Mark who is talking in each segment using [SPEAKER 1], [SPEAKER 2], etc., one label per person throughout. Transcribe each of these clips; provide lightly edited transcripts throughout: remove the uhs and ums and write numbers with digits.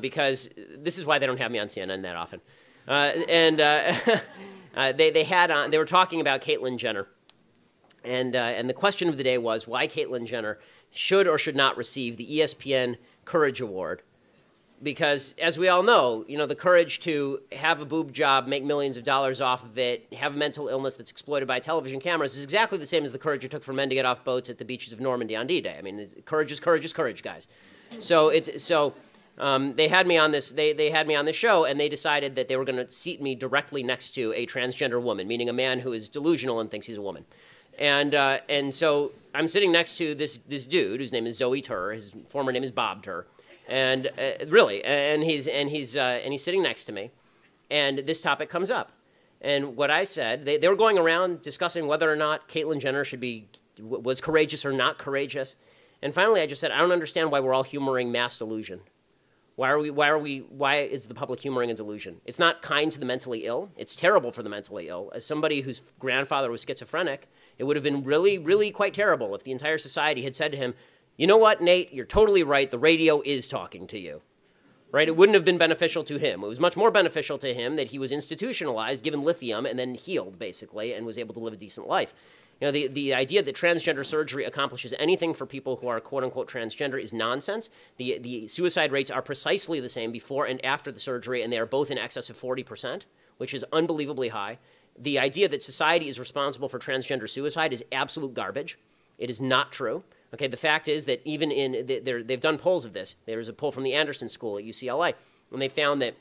[SPEAKER 1] because this is why they don't have me on CNN that often. They were talking about Caitlyn Jenner. And the question of the day was why Caitlyn Jenner should or should not receive the ESPN Courage Award. Because, as we all know, the courage to have a boob job, make millions of dollars off of it, have a mental illness that's exploited by television cameras is exactly the same as the courage it took for men to get off boats at the beaches of Normandy on D-Day. I mean, courage is courage, guys. So they had me on this. They had me on this show, and they decided that they were going to seat me directly next to a transgender woman, meaning a man who is delusional and thinks he's a woman. And so I'm sitting next to this dude whose name is Zoe Tur. His former name is Bob Tur. And he's sitting next to me, and this topic comes up. And what I said, they were going around discussing whether or not Caitlyn Jenner was courageous or not courageous. And finally, I just said, I don't understand why we're all humoring mass delusion. Why is the public humoring a delusion? It's not kind to the mentally ill. It's terrible for the mentally ill. As somebody whose grandfather was schizophrenic, it would have been really, really quite terrible if the entire society had said to him, you know what, Nate, you're totally right. The radio is talking to you, right? It wouldn't have been beneficial to him. It was much more beneficial to him that he was institutionalized, given lithium, and then healed, basically, and was able to live a decent life. The idea that transgender surgery accomplishes anything for people who are quote-unquote transgender is nonsense. The suicide rates are precisely the same before and after the surgery, and they are both in excess of 40%, which is unbelievably high. The idea that society is responsible for transgender suicide is absolute garbage. It is not true. Okay, the fact is that even they've done polls of this. There was a poll from the Anderson School at UCLA, and they found that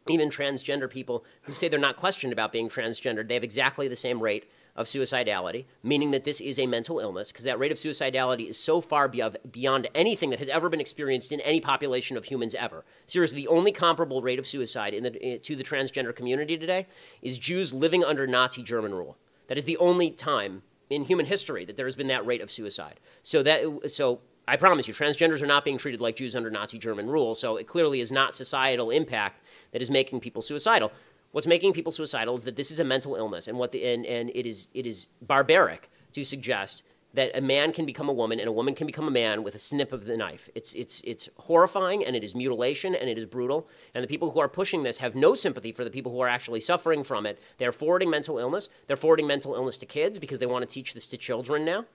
[SPEAKER 1] even transgender people who say they're not questioned about being transgendered, they have exactly the same rate of suicidality, meaning that this is a mental illness, because that rate of suicidality is so far beyond anything that has ever been experienced in any population of humans ever. Seriously, the only comparable rate of suicide to the transgender community today is Jews living under Nazi German rule. That is the only time in human history that there has been that rate of suicide. So I promise you, transgenders are not being treated like Jews under Nazi German rule, so it clearly is not societal impact that is making people suicidal. What's making people suicidal is that this is a mental illness, and it is barbaric to suggest that a man can become a woman and a woman can become a man with a snip of the knife. It's horrifying, and it is mutilation, and it is brutal. And the people who are pushing this have no sympathy for the people who are actually suffering from it. They're forwarding mental illness. They're forwarding mental illness to kids because they want to teach this to children now.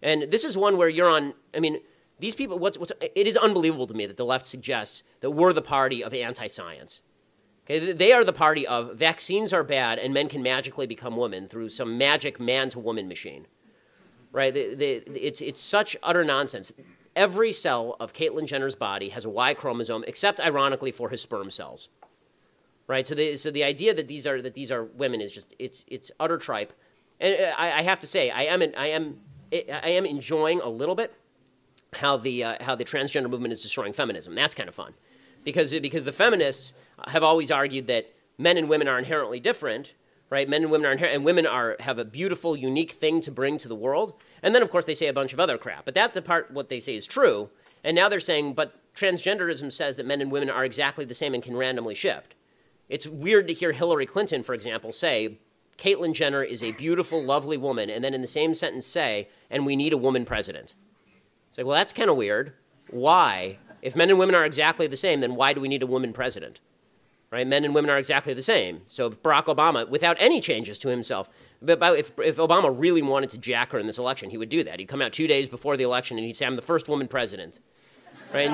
[SPEAKER 1] And this is one where you're on, I mean, these people, it is unbelievable to me that the left suggests that we're the party of anti-science. Okay, they are the party of vaccines are bad and men can magically become women through some magic man-to-woman machine. Right? It's such utter nonsense. Every cell of Caitlyn Jenner's body has a Y chromosome, except ironically for his sperm cells. Right? So the idea that these are women is just it's utter tripe. And I have to say I am enjoying a little bit how the transgender movement is destroying feminism. That's kind of fun, because the feminists have always argued that men and women are inherently different. Right? Men and women are inherent, and women have a beautiful, unique thing to bring to the world. And then, of course, they say a bunch of other crap. But that's the part what they say is true. And now they're saying, but transgenderism says that men and women are exactly the same and can randomly shift. It's weird to hear Hillary Clinton, for example, say, Caitlyn Jenner is a beautiful, lovely woman, and then in the same sentence say, and we need a woman president. It's like, well, that's kind of weird. Why? If men and women are exactly the same, then why do we need a woman president? Right? Men and women are exactly the same. So if Barack Obama, without any changes to himself, if Obama really wanted to jack her in this election, he would do that. He'd come out 2 days before the election and he'd say, I'm the first woman president. Right?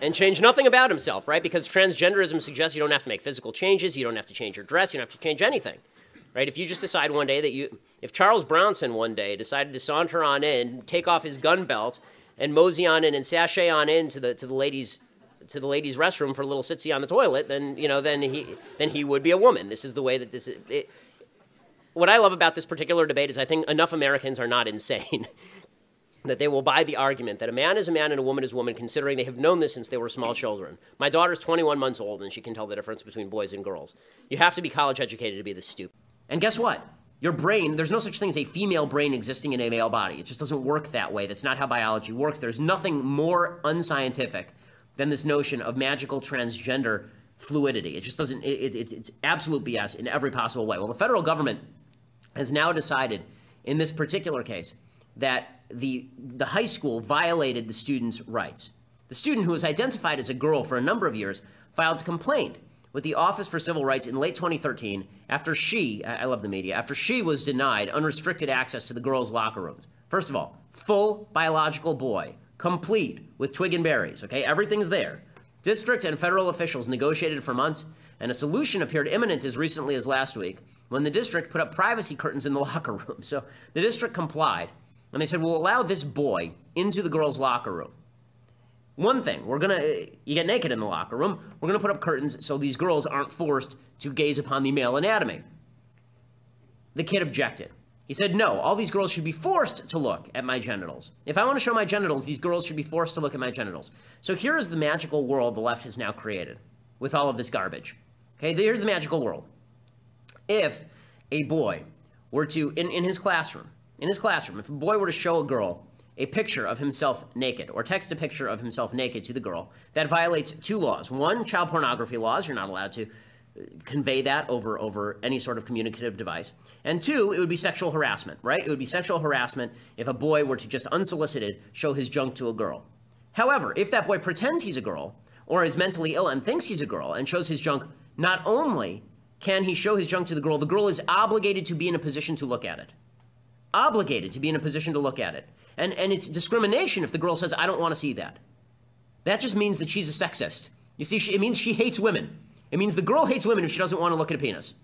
[SPEAKER 1] And change nothing about himself, right? Because transgenderism suggests you don't have to make physical changes, you don't have to change your dress, you don't have to change anything. Right? If you just decide one day that if Charles Bronson one day decided to saunter on in, take off his gun belt, and mosey on in and sashay on in to the ladies' restroom for a little sitsy on the toilet, then he would be a woman. This is the way that this is. What I love about this particular debate is I think enough Americans are not insane that they will buy the argument that a man is a man and a woman is a woman, considering they have known this since they were small children. My daughter's 21 months old, and she can tell the difference between boys and girls. You have to be college educated to be this stupid. And guess what? Your brain, there's no such thing as a female brain existing in a male body. It just doesn't work that way. That's not how biology works. There's nothing more unscientific than this notion of magical transgender fluidity. It just doesn't, it's absolute BS in every possible way. Well, the federal government has now decided in this particular case that the high school violated the student's rights. The student, who was identified as a girl for a number of years, filed a complaint with the Office for Civil Rights in late 2013 after she, I love the media, after she was denied unrestricted access to the girls' locker rooms. First of all, full biological boy, complete with twig and berries, okay? Everything's there. District and federal officials negotiated for months, and a solution appeared imminent as recently as last week when the district put up privacy curtains in the locker room. So the district complied, and they said, we'll allow this boy into the girls' locker room. One thing, you get naked in the locker room, we're gonna put up curtains so these girls aren't forced to gaze upon the male anatomy. The kid objected. He said, no, all these girls should be forced to look at my genitals. If I want to show my genitals, these girls should be forced to look at my genitals. So here is the magical world the left has now created with all of this garbage. Okay, here's the magical world. If a boy were to, in his classroom, if a boy were to show a girl a picture of himself naked or text a picture of himself naked to the girl, that violates two laws. One, child pornography laws. You're not allowed to convey that over any sort of communicative device. And two, it would be sexual harassment, right? It would be sexual harassment if a boy were to just unsolicited show his junk to a girl. However, if that boy pretends he's a girl or is mentally ill and thinks he's a girl and shows his junk, not only can he show his junk to the girl is obligated to be in a position to look at it. Obligated to be in a position to look at it. And it's discrimination if the girl says, I don't want to see that. That just means that she's a sexist. You see, it means she hates women. It means the girl hates women if she doesn't want to look at a penis.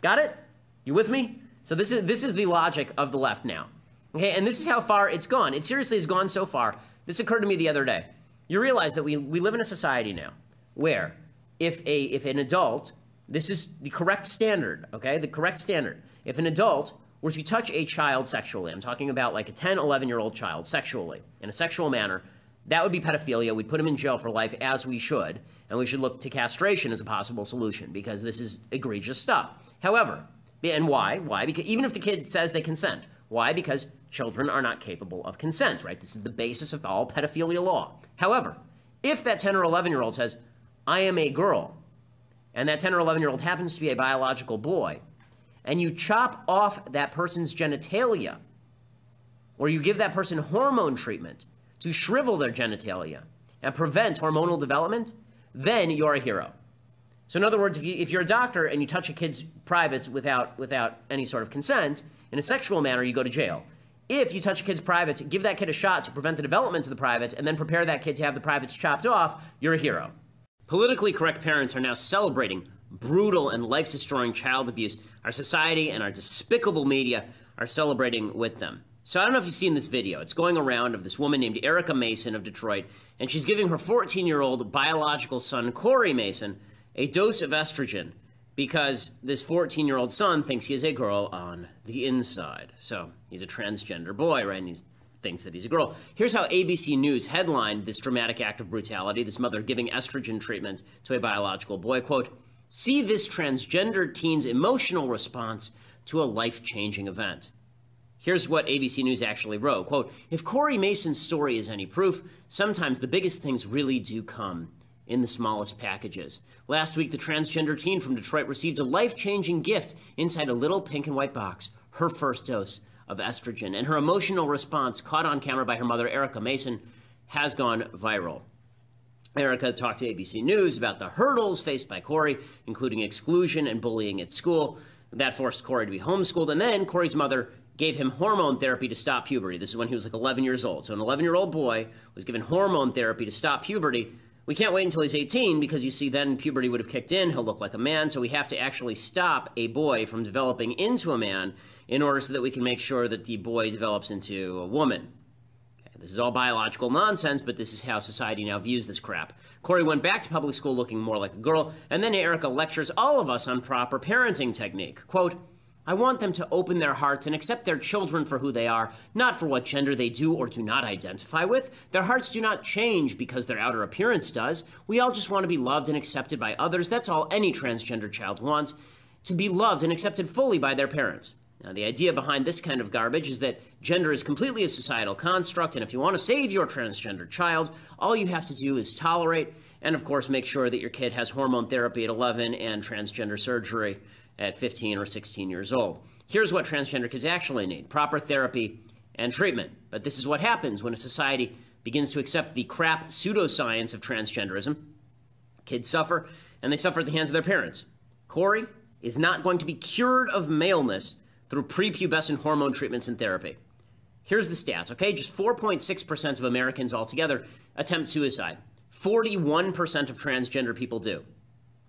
[SPEAKER 1] Got it? You with me? So this is the logic of the left now. Okay, and this is how far it's gone. It seriously has gone so far. This occurred to me the other day. You realize that we live in a society now where if an adult, this is the correct standard, okay? The correct standard. If an adult were to touch a child sexually, I'm talking about like a 10, 11-year-old child sexually, in a sexual manner, that would be pedophilia. We'd put him in jail for life, as we should, and we should look to castration as a possible solution because this is egregious stuff. However, and why? Why? Because even if the kid says they consent. Why? Because children are not capable of consent, right? This is the basis of all pedophilia law. However, if that 10 or 11-year-old says, I am a girl, and that 10 or 11-year-old happens to be a biological boy, and you chop off that person's genitalia, or you give that person hormone treatment to shrivel their genitalia and prevent hormonal development, then you're a hero. So in other words, if you're a doctor and you touch a kid's privates without any sort of consent, in a sexual manner, you go to jail. If you touch a kid's privates, give that kid a shot to prevent the development of the privates, and then prepare that kid to have the privates chopped off, you're a hero. Politically correct parents are now celebrating brutal and life-destroying child abuse. Our society and our despicable media are celebrating with them. So I don't know if you've seen this video. It's going around of this woman named Erica Mason of Detroit, and she's giving her 14-year-old biological son, Corey Mason, a dose of estrogen because this 14-year-old son thinks he is a girl on the inside. So he's a transgender boy, right? And he thinks that he's a girl. Here's how ABC News headlined this dramatic act of brutality, this mother giving estrogen treatment to a biological boy. Quote, see this transgender teen's emotional response to a life-changing event. Here's what ABC News actually wrote. Quote, if Corey Mason's story is any proof, sometimes the biggest things really do come in the smallest packages. Last week, the transgender teen from Detroit received a life-changing gift inside a little pink and white box, her first dose of estrogen. And her emotional response, caught on camera by her mother, Erica Mason, has gone viral. Erica talked to ABC News about the hurdles faced by Corey, including exclusion and bullying at school. That forced Corey to be homeschooled. And then Corey's mother gave him hormone therapy to stop puberty. This is when he was like 11 years old. So an 11-year-old boy was given hormone therapy to stop puberty. We can't wait until he's 18 because, you see, then puberty would have kicked in. He'll look like a man. So we have to actually stop a boy from developing into a man in order so that we can make sure that the boy develops into a woman. This is all biological nonsense, but this is how society now views this crap. Corey went back to public school looking more like a girl, and then Erica lectures all of us on proper parenting technique. Quote, I want them to open their hearts and accept their children for who they are, not for what gender they do or do not identify with. Their hearts do not change because their outer appearance does. We all just want to be loved and accepted by others. That's all any transgender child wants, to be loved and accepted fully by their parents. Now, the idea behind this kind of garbage is that gender is completely a societal construct, and if you want to save your transgender child, all you have to do is tolerate and, of course, make sure that your kid has hormone therapy at 11 and transgender surgery at 15 or 16 years old. Here's what transgender kids actually need: proper therapy and treatment. But this is what happens when a society begins to accept the crap pseudoscience of transgenderism. Kids suffer, and they suffer at the hands of their parents. Corey is not going to be cured of maleness through prepubescent hormone treatments and therapy. Here's the stats, okay? Just 4.6% of Americans altogether attempt suicide. 41% of transgender people do.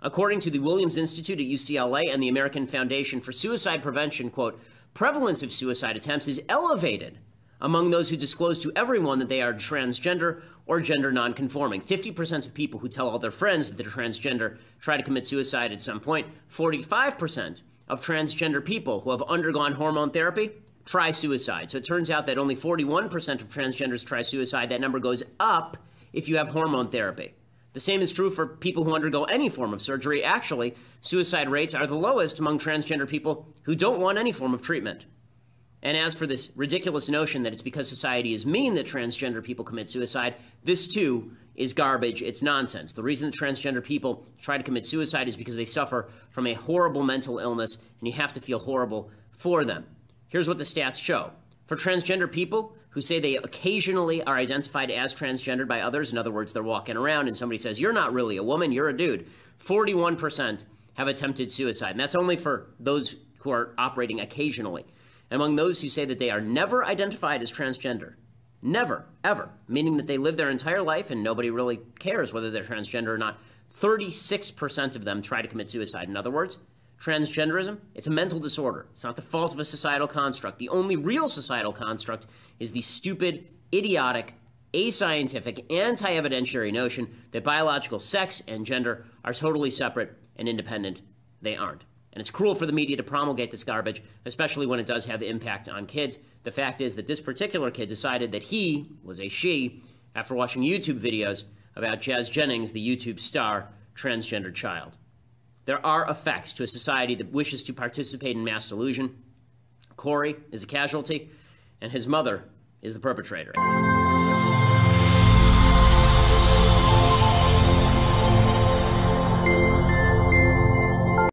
[SPEAKER 1] According to the Williams Institute at UCLA and the American Foundation for Suicide Prevention, quote, prevalence of suicide attempts is elevated among those who disclose to everyone that they are transgender or gender nonconforming. 50% of people who tell all their friends that they're transgender try to commit suicide at some point. 45% of transgender people who have undergone hormone therapy try suicide. So it turns out that only 41% of transgenders try suicide. That number goes up if you have hormone therapy. The same is true for people who undergo any form of surgery. Actually, suicide rates are the lowest among transgender people who don't want any form of treatment. And as for this ridiculous notion that it's because society is mean that transgender people commit suicide, this too is garbage. It's nonsense. The reason that transgender people try to commit suicide is because they suffer from a horrible mental illness, and you have to feel horrible for them. Here's what the stats show. For transgender people who say they occasionally are identified as transgendered by others, in other words, they're walking around and somebody says, you're not really a woman, you're a dude, 41% have attempted suicide. And that's only for those who are operating occasionally. Among those who say that they are never identified as transgender, never, ever, meaning that they live their entire life and nobody really cares whether they're transgender or not, 36% of them try to commit suicide. In other words, transgenderism, it's a mental disorder. It's not the fault of a societal construct. The only real societal construct is the stupid, idiotic, ascientific, anti-evidentiary notion that biological sex and gender are totally separate and independent. They aren't. And it's cruel for the media to promulgate this garbage, especially when it does have impact on kids. The fact is that this particular kid decided that he was a she after watching YouTube videos about Jazz Jennings, the YouTube star, transgender child. There are effects to a society that wishes to participate in mass delusion. Corey is a casualty, and his mother is the perpetrator.